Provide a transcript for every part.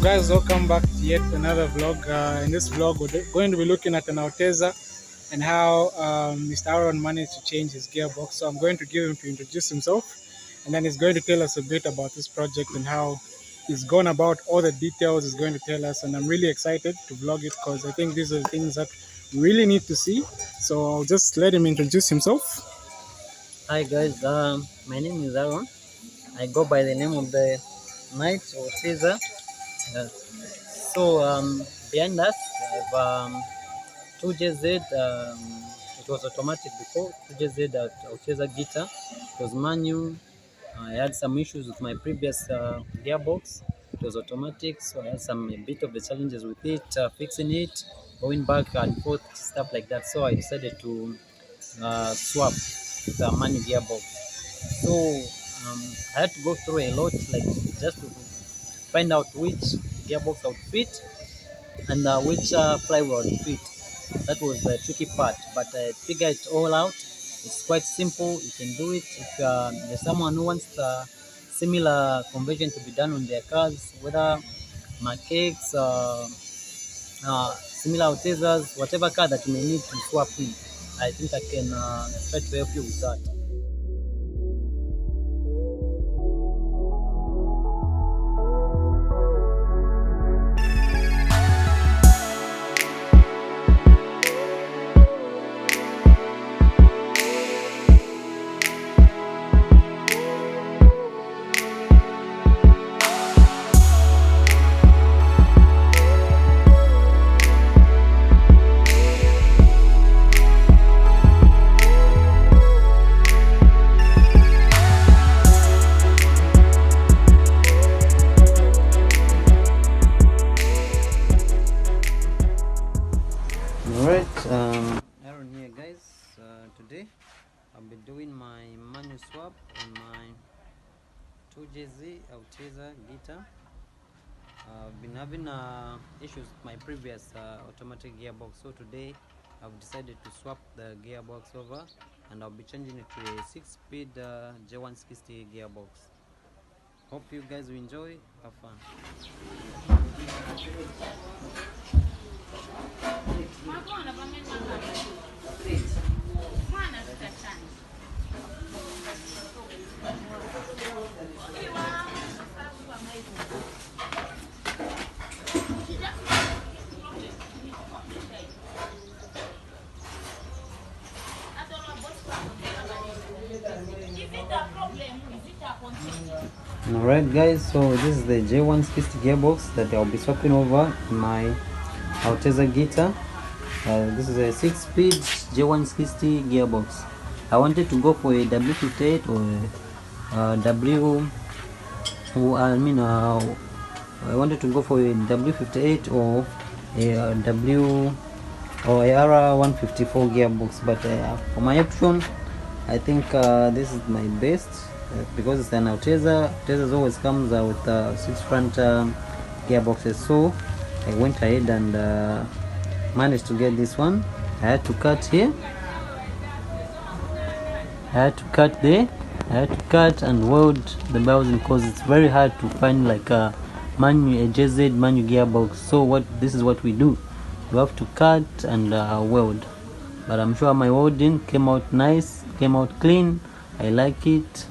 Guys, welcome back to yet another vlog. In this vlog, we're going to be looking at an Altezza and how Mr. Aaron managed to change his gearbox. So I'm going to give him to introduce himself, and then he's going to tell us a bit about this project and how he's gone about all the details. He's going to tell us, and I'm really excited to vlog it because I think these are the things that we really need to see. So I'll just let him introduce himself. Hi guys, my name is Aaron. I go by the name of the Knight or Caesar. Uh, Behind us, I have 2JZ. It was automatic before. 2JZ Altezza guitar. It was manual. I had some issues with my previous gearbox. It was automatic, so I had a bit of the challenges with it, fixing it, going back and forth, stuff like that. So I decided to swap the manual gearbox. So I had to go through a lot, like just to find out which gearbox I would fit and which flywheel I would fit. That was the tricky part, but I figured it all out. It's quite simple. You can do it. If there's someone who wants similar conversion to be done on their cars, whether Macaques, similar Altezzas, whatever car that you may need to swap in, I think I can try to help you with that. Alright, Aaron here guys. Today I'll be doing my manual swap on my 2JZ Altezza guitar. I've been having issues with my previous automatic gearbox, so today I've decided to swap the gearbox over and I'll be changing it to a 6-speed J160 gearbox. Hope you guys will enjoy, have fun. Alright guys, so this is the J160 gearbox that I'll be swapping over in my Altezza guitar. This is a 6-speed J160 gearbox. I wanted to go for a W58 or I wanted to go for a W58 or a W or a R154 gearbox, but for my option I think this is my best because it's an Altezza. Altezza always comes with 6 front gearboxes, so I went ahead and managed to get this one. I had to cut here, I had to cut there, I had to cut and weld the housing because it's very hard to find like a JZ manual gearbox. So this is what we do. You have to cut and weld, but I'm sure my welding came out nice, came out clean. I like it.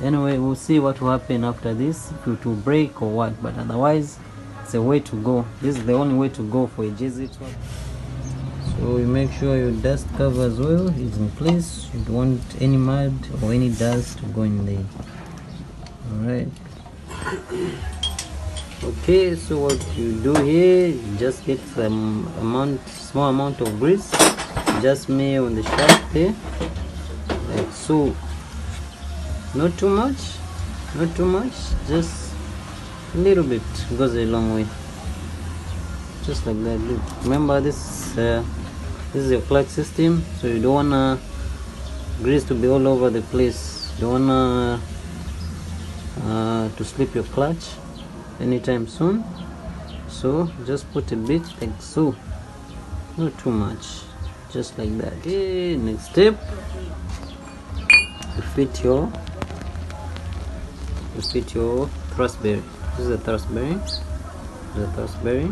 Anyway, we'll see what will happen after this, if it will break or what, but otherwise it's a way to go. This is the only way to go for a JZ swap. So you make sure your dust cover as well is in place. You don't want any mud or any dust to go in there. Alright. Okay, so what you do here, you just get some small amount of grease, just me on the shaft there, like so. Not too much, just a little bit, goes a long way. Just like that. Look, remember this is your clutch system, so you don't wanna grease to be all over the place. You don't wanna to slip your clutch anytime soon. So just put a bit like so, not too much, just like that. Okay, next step, you fit your thrust bearing. This is a thrust bearing. the raspberry.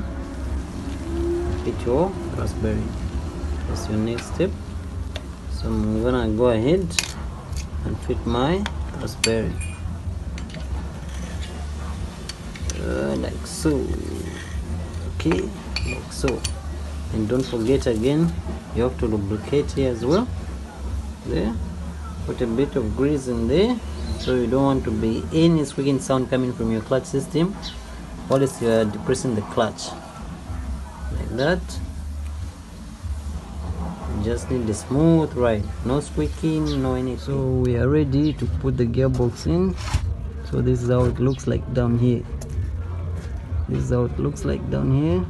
Fit your raspberry. That's your next step. So I'm gonna go ahead and fit my raspberry like so. Okay, like so. And don't forget again, you have to lubricate here as well. There, put a bit of grease in there, so you don't want to be any squeaking sound coming from your clutch system while you are depressing the clutch, like that. You just need a smooth ride, no squeaking, no anything. So we are ready to put the gearbox in. So this is how it looks like down here. This is how it looks like down here.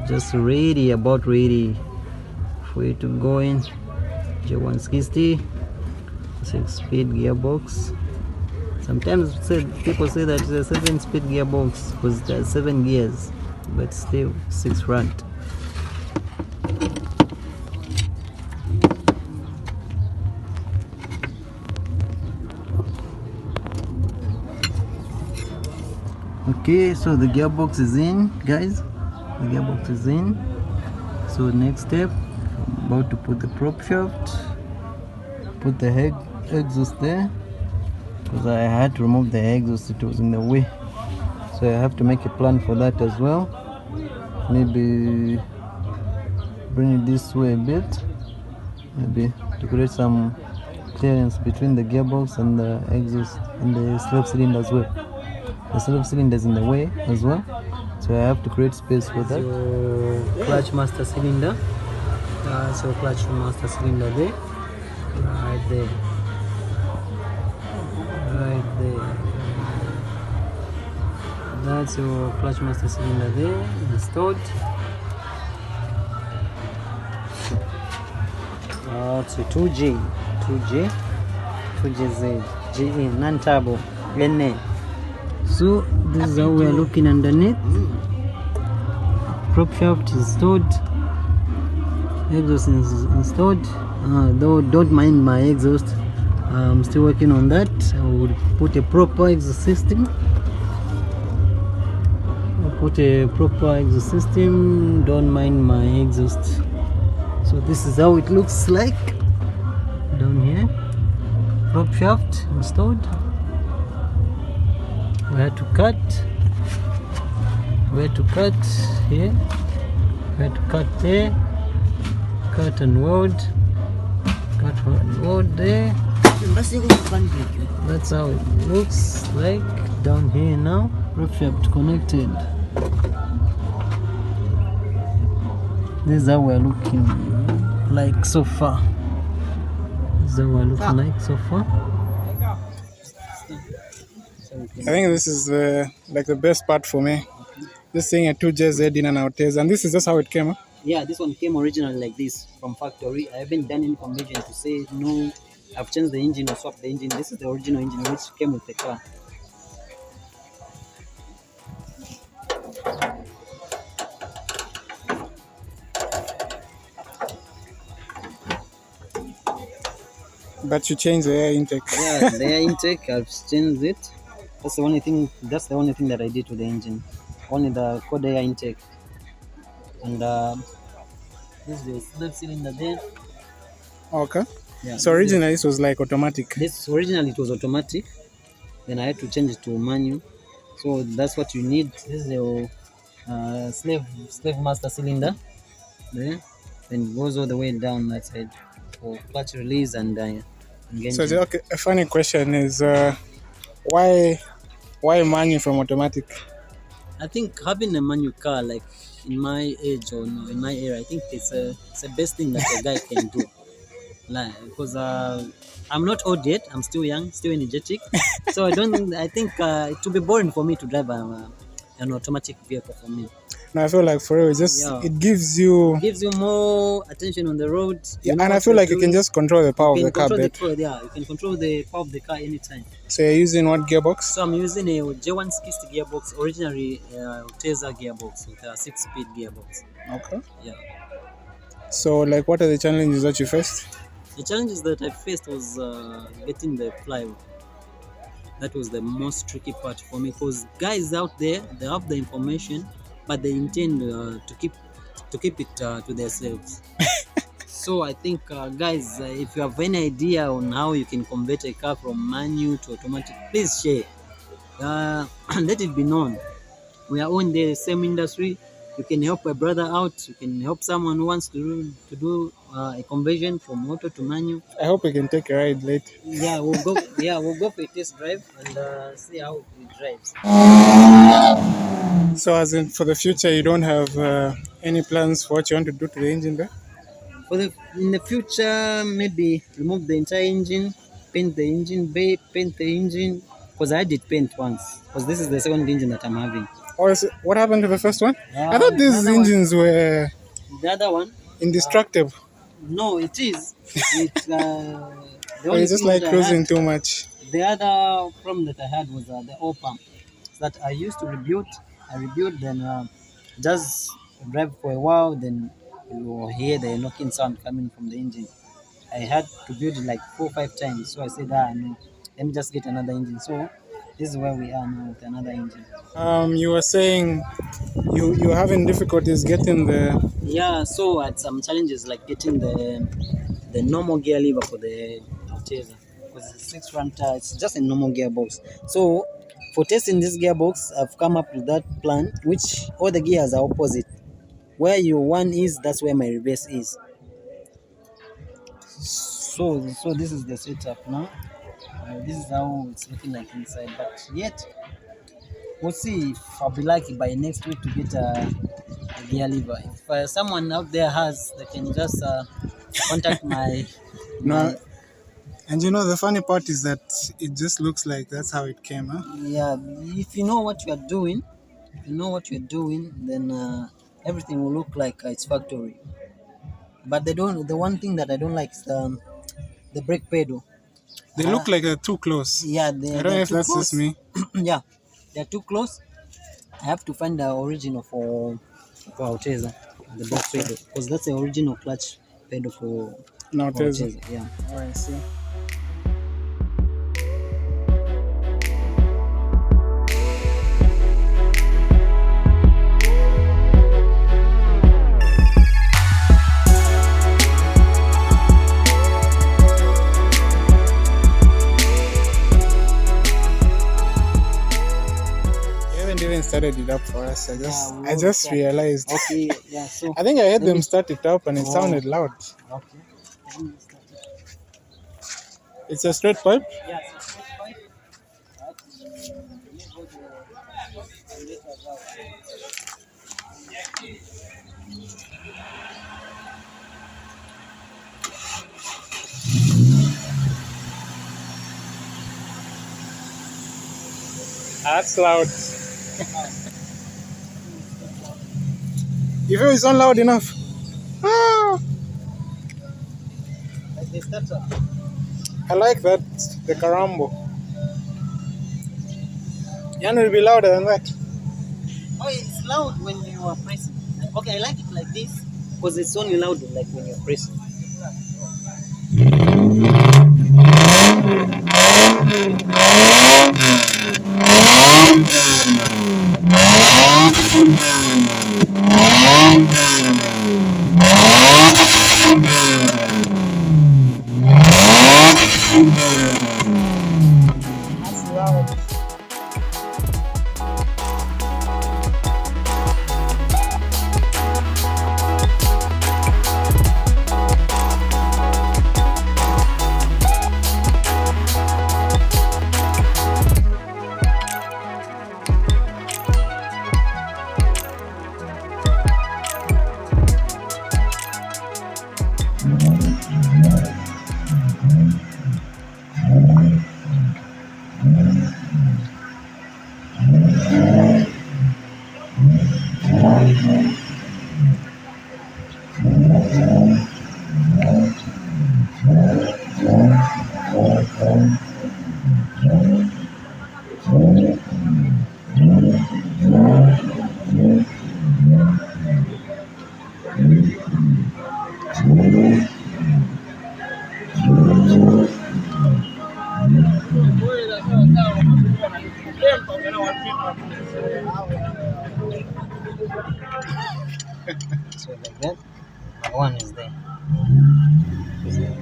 Just ready, about ready for you to go in. J160 6-speed gearbox. Sometimes people say that it's a 7-speed gearbox because there's 7 gears, but still 6 front. Okay, so the gearbox is in, guys. The gearbox is in. So next step, I'm about to put the prop shaft, put the exhaust there, because I had to remove the exhaust, it was in the way. So I have to make a plan for that as well. Maybe bring it this way a bit, maybe to create some clearance between the gearbox and the exhaust and the slip cylinder as well. The slip cylinder is in the way as well, so I have to create space for that. So clutch master cylinder, so clutch master cylinder there, right there, right there. That's your clutch master cylinder there installed. That's your 2GZ, GE non-turbo, NA. So this is how we are looking underneath. Prop shaft is installed, exhaust is installed. Though don't mind my exhaust, I'm still working on that. I will put a proper exhaust system. Don't mind my exhaust. So this is how it looks like down here. Prop shaft installed. We had to cut here, we had to cut there, cut and weld there. That's how it looks like down here now. Prop shaft connected. This is how we're looking like so far. I think this is like the best part for me. This thing a 2JZ in an Altezza, and this is just how it came. Huh? Yeah, this one came originally like this from factory. I haven't done any conversion to say no, I've changed the engine or swapped the engine. This is the original engine which came with the car. But you changed the air intake. Yeah, the air intake, I've changed it. That's the only thing that I did to the engine. Only the cold air intake. And this is the slip cylinder there. Okay. Yeah, so originally this was like automatic. Originally it was automatic. Then I had to change it to manual. So that's what you need. This is your slave master cylinder there. Then it goes all the way down that side for clutch release and engagement. So okay, a funny question is why manual from automatic? I think having a manual car, like in my age or in my era, I think it's the best thing that a guy can do. Like, because I'm not old yet, I'm still young, still energetic. So I think it would be boring for me to drive an automatic vehicle for me. No, I feel like for real, it gives you more attention on the road. Yeah, and I feel like you can just control the power of the car better. Yeah, you can control the power of the car anytime. So you're using what gearbox? So I'm using a J160 gearbox, originally Altezza gearbox with a 6-speed gearbox. Okay. Yeah. So like, what are the challenges that you faced? The challenges that I faced was getting the flywheel. That was the most tricky part for me, because guys out there, they have the information, but they intend to keep it to themselves. So I think, guys, if you have any idea on how you can convert a car from manual to automatic, please share. Let it be known. We are all in the same industry. You can help a brother out. You can help someone who wants to do a conversion from auto to manual. I hope we can take a ride later. Yeah, we'll go. Yeah, we'll go for a test drive and see how it drives. So, as in for the future, you don't have any plans for what you want to do to the engine there? For the in the future, maybe remove the entire engine, paint the engine bay, paint the engine. Because I did paint once. Because this is the second engine that I'm having. Or is it, what happened to the first one? I thought these The other one, engines were the other one. indestructible. No, it is. It's the Or only it's just thing like that I cruising had. too much. The other problem that I had was the oil pump that I used to rebuild. I rebuilt, then just drive for a while, then you hear the knocking sound coming from the engine. I had to build it like 4 or 5 times. So I said, no, let me just get another engine. So this is where we are now with another engine. You were saying you were having difficulties getting the. Yeah, so I had some challenges like getting the normal gear lever for the Altezza, because it's a 6 run tire. It's just a normal gearbox. So for testing this gearbox, I've come up with that plan, which all the gears are opposite. Where your one is, that's where my reverse is. So this is the setup now. This is how it's looking like inside. But yet, we'll see if I'll be lucky by next week to get a gear lever. If someone out there has, they can just contact my No, my and you know the funny part is that it just looks like that's how it came, huh? yeah. If you know what you are doing, then everything will look like it's factory. But they don't. The one thing that I don't like is the brake pedal. They Uh, look like they're too close. yeah, I don't they're know if too that's just close. me. Yeah, they're too close. I have to find the original for Altezza, the brake pedal, because that's the original clutch pedal No, for Tesla. Altezza. Yeah. Oh, I see. You haven't even started it up for us. I just realized. Okay. Yeah. So I think I heard let me. them start it up and it Oh, sounded loud. okay. Let me start it. It's a straight pipe. Yeah. So straight pipe. I have to remove all the letters out. That's loud. You feel it's not loud enough? Ah, Like the starter. I like that. The carambo. Yeah, it'll be louder than that. Oh, it's loud when you are pressing. Okay, I like it like this because it's only loud like when you're pressing. That's loud. So like that, my one is there.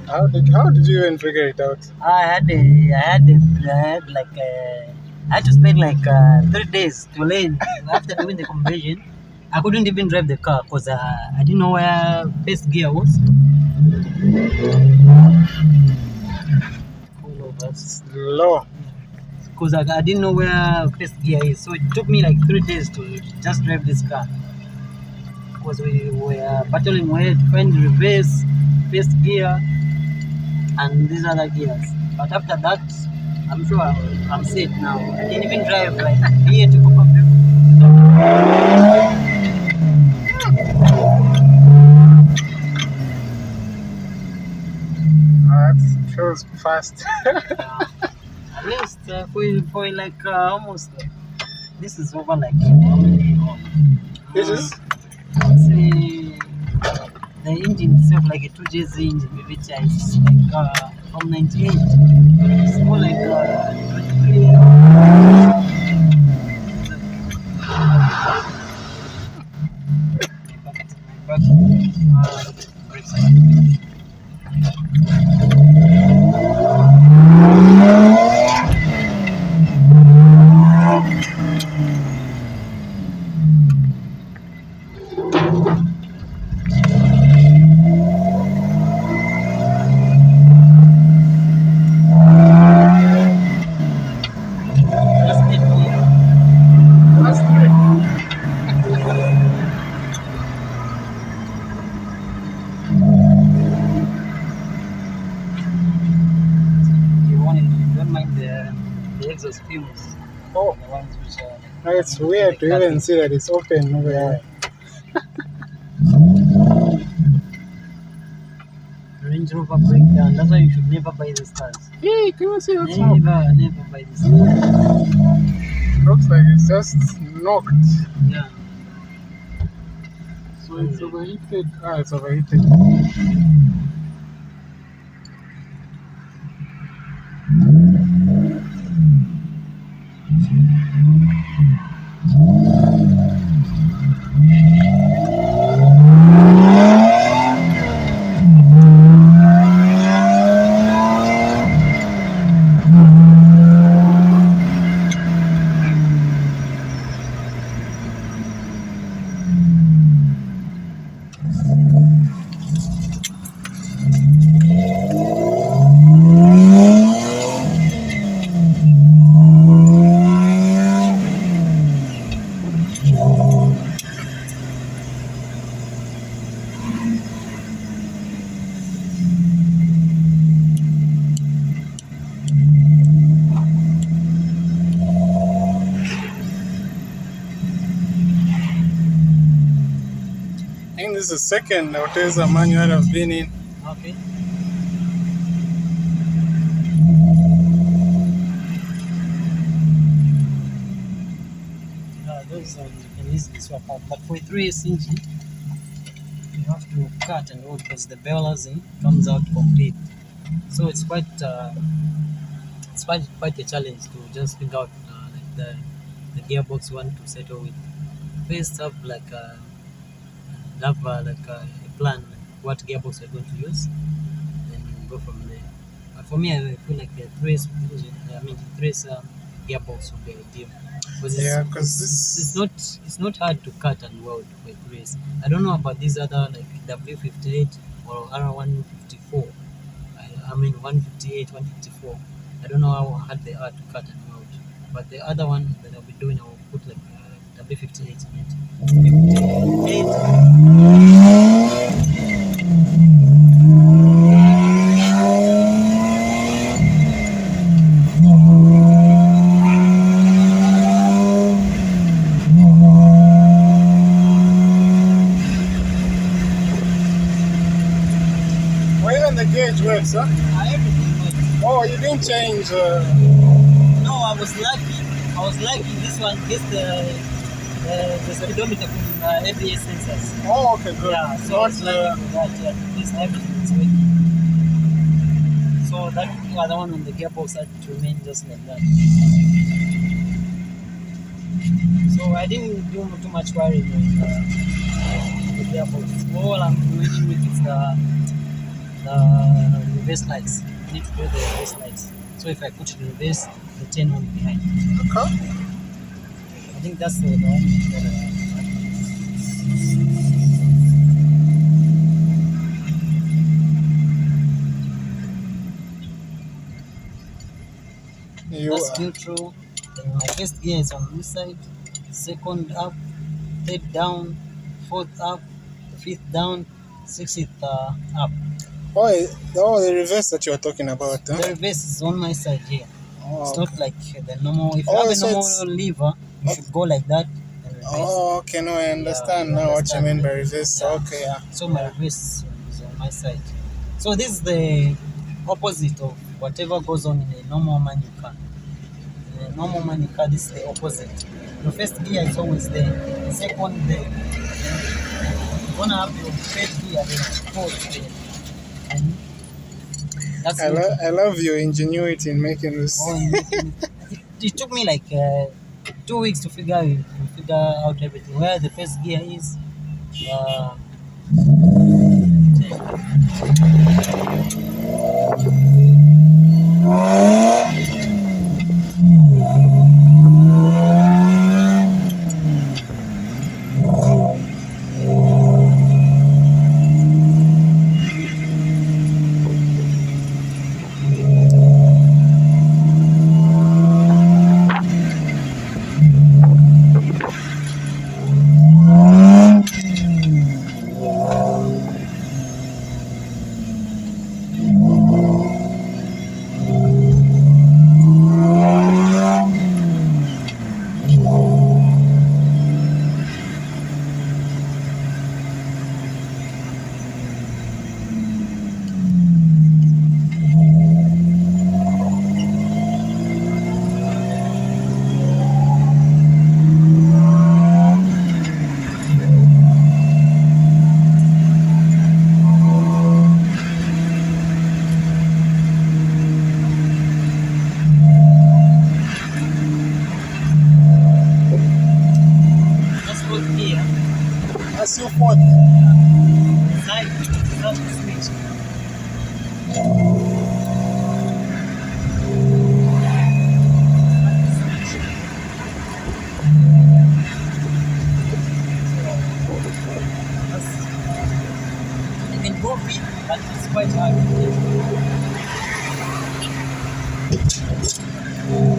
How did you even figure it out? I had I had to spend like 3 days to learn after doing the conversion. I couldn't even drive the car because I didn't know where first gear was. All of us. Low. Because I didn't know where first gear is. So it took me like 3 days to just drive this car. Because we were battling where to find reverse, first gear, and these other gears. But after that, I'm sure I'm set now. I can even drive like here to Copa. That feels fast. At least for like almost this is over like how many This is say the engine itself like a 2JZ engine which is like from 98. It's more like 23. But brakes are just it here. that's You don't mind the exhaust fumes. oh, The ones which are no, it's weird to even see that it's open over here. Range Rover breakdown. That's why you should never buy these cars. Hey, can you see what's up? Never buy these cars. Looks like it's just knocked. Yeah. So it's overheated. Ah, it's overheated. I think this is the second Altezza manual I've been in. Okay. Those you can easily swap out, but for a 3S engine, you have to cut and all because the balancing comes out complete. So it's quite a challenge to just figure out like the gearbox one to settle with. First have like a plan what gearbox you're going to use, and go from there. But for me, I feel like a 3S engine, gearbox would be ideal. Yeah, because It's not hard to cut and weld for a 3S. I don't know about these other like W58 or R154. I mean 158, 154. I don't know how hard they are to cut and weld. But the other one that I'll be doing, I'll put like W58 in it. 58. well, even the gauge works, huh? Everything works. Oh, you didn't change. No, I was lucky. This one gets the speedometer from ABS sensors. Oh, okay, good. Yeah, so Not it's lucky for that. Yeah, this everything is working. So that other one on the gearbox had to remain just like that. So I didn't do too much wiring with gearbox. All I'm working with is the reverse lights. I need to do the reverse lights. So if I put the reverse, the chain will be behind. Okay. I think that's the only thing that that's neutral. Then my first gear is on this side, second up, third down, fourth up, fifth down, sixth up. The reverse that you are talking about. Huh? The reverse is on my side here. It's Okay. not like the normal. If you have a so normal it's- lever, you should go like that and reverse. Oh, okay. No, I understand you now what you understand. mean by reverse. Yeah. Okay, yeah. So my reverse is on my side. So this is the opposite of whatever goes on in a normal manual car. In a normal manual car, this is the opposite. Your first gear is always there. The second there. You're gonna have your third gear there, fourth there. And that's it. I love your ingenuity in making this. It took me like 2 weeks to figure out everything. Where the first gear is. Uh, that's fourth gear. That's your fourth. Side switch. You can go big, but it's quite hard.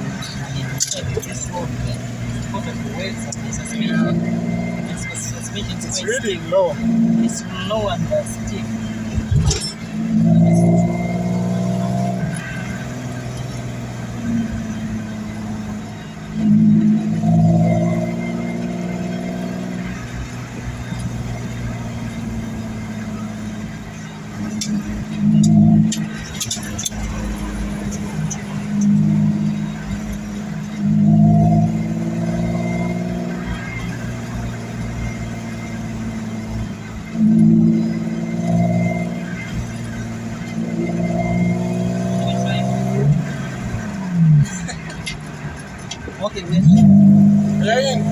This road, because of the waves and the suspension. Suspension It's is really low. it's low and stiff. Okay, then.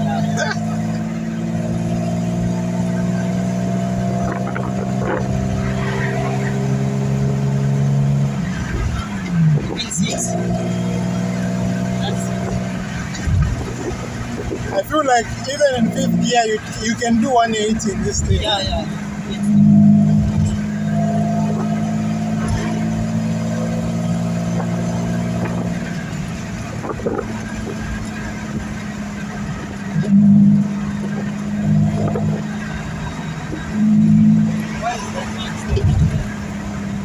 Pin 6. That's I feel like even in fifth gear, you can do 180 in this thing. yeah. Why is that man still?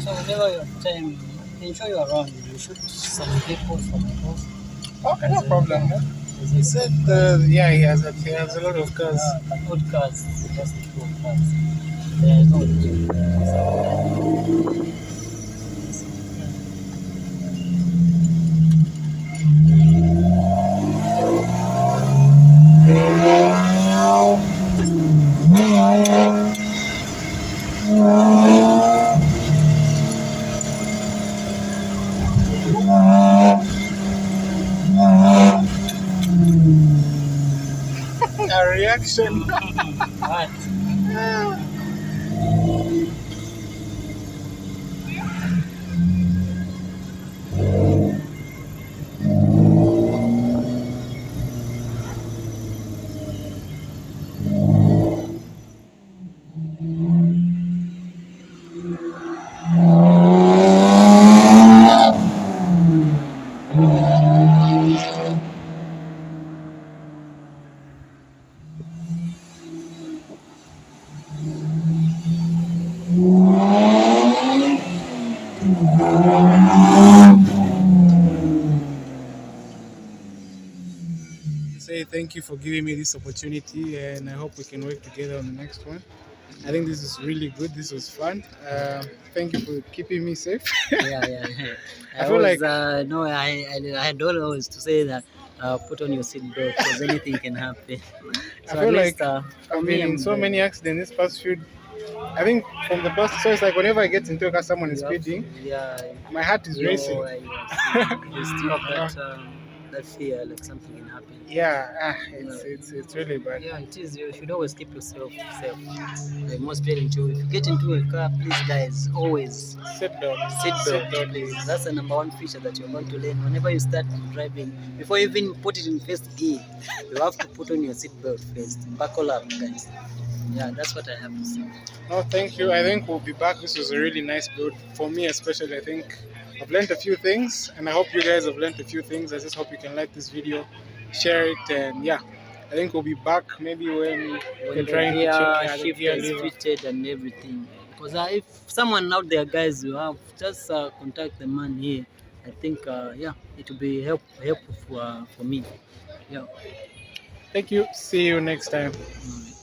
So whenever your time, I can show you around. You shoot some vehicles from the coast. Okay, no problem. No? He said, yeah, he has a lot of cars. Old cars, just the two cars. There is no action. What? Say thank you for giving me this opportunity, and I hope we can work together on the next one. I think this is really good. This was fun. Thank you for keeping me safe. Yeah. I I feel always like no, I had always to say that put on your seatbelt because anything can happen. I So at feel least like for I've me, been in I'm so very many good. accidents this past few. I think from the past, so it's like whenever I get into a car, someone is You have, speeding, yeah, my heart is racing. you still have that fear like something can happen. Yeah, Yeah, it's really bad. yeah, it is. You should always keep yourself safe. Like most parents, too. If you get into a car, please, guys, always Seatbelt, seat belt, seatbelt, please. please. That's the number one feature that you're going to learn whenever you start driving. Before you even put it in first gear, you have to put on your seat belt first. Buckle up, guys. Yeah, that's what I have to say. No, thank you. I think we'll be back. This was a really nice build for me, especially. I think I've learned a few things, and I hope you guys have learned a few things. I just hope you can like this video, share it, and yeah, I think we'll be back maybe when When they're the trying to change, gear yeah, the shifter gear is lever. fitted and everything. Because if someone out there, guys, you have just contact the man here. I think, yeah, it will be helpful for me. Yeah. Thank you. See you next time. Mm.